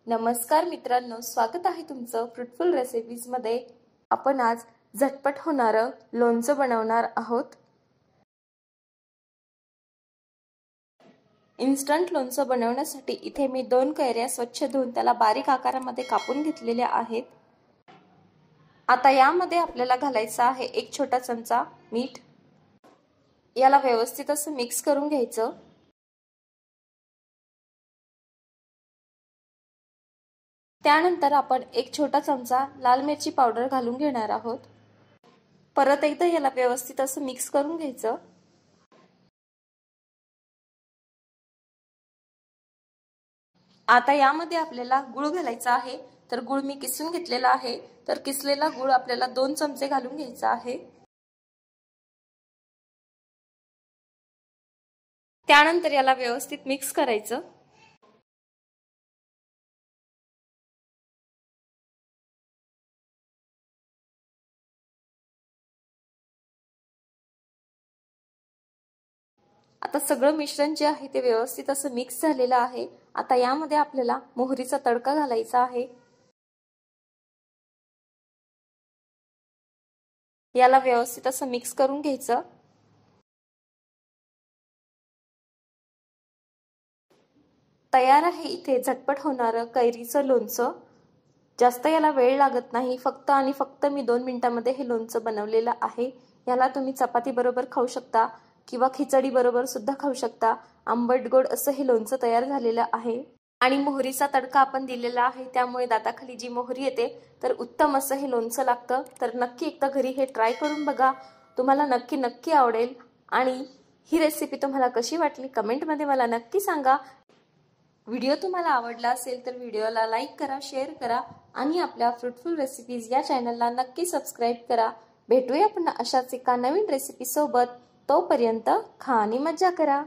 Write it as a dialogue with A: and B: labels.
A: नमस्कार मित्रांनो, स्वागत आहे तुमचं फ्रूटफुल रेसिपीज मध्ये। आपण आज झटपट होणारं लोणचं बनवणार आहोत। इन्स्टंट लोणचं बनवण्यासाठी इथे मी 2 कैऱ्या स्वच्छ धुवून त्याला बारीक आकारामध्ये कापून घेतलेल्या आहेत। आता यामध्ये आपल्याला घालायचं आहे 1 छोटा चमचा मीठ। याला व्यवस्थित असं मिक्स करून घ्यायचं। त्यानंतर आपण 1 छोटा चमचा लाल मिरची पावडर घालून घेणार आहोत। परत एकदा याला व्यवस्थित असं मिक्स करून घ्यायचं। आता यामध्ये आपल्याला गूळ घालायचा आहे। तर गूळ मी किसून घेतलेला आहे। तर किसलेला गूळ आपल्याला 2 चमचे घालून घ्यायचा आहे। त्यानंतर याला व्यवस्थित मिक्स करायचं। आता सगळं मिश्रण जे आहे ते व्यवस्थित असं मिक्स झालेलं आहे। आता यामध्ये आपल्याला मोहरीचा तडका घालायचा आहे। याला व्यवस्थित असं मिक्स करून घ्यायचं। तयार आहे इथे झटपट होणारं कैरीचं लोणचं। जास्त याला वेळ लागत नाही, फक्त आणि फक्त मी 2 मिनिटांमध्ये हे लोणचं बनवलेलं आहे। याला तुम्ही चपाती बरोबर खाऊ शकता किंवा खिचडी बरोबर सुद्धा खाऊ शकता। आंबट गोड असं हे लोणचं तयार झालेलं आहे। आणि मोहरीचा तडका आपण दिलेला आहे, त्यामुळे दाताखाली जी मोहरी येते तर उत्तम असं हे लोणचं लागतं। तर नक्की एकदा घरी हे ट्राय करून बघा, तुम्हाला नक्की आवडेल। आणि ही रेसिपी तुम्हाला कशी वाटली कमेंटमध्ये मला नक्की सांगा। व्हिडिओ तुम्हाला आवडला असेल तर व्हिडिओला लाईक करा, शेअर करा आणि आपल्या फ्रूटफुल रेसिपीज या चॅनलला नक्की सबस्क्राइब करा। भेटूया पुन्हा अशाच एका नवीन रेसिपी सोबत। तोपर्यंत खा आणि मज्जा करा।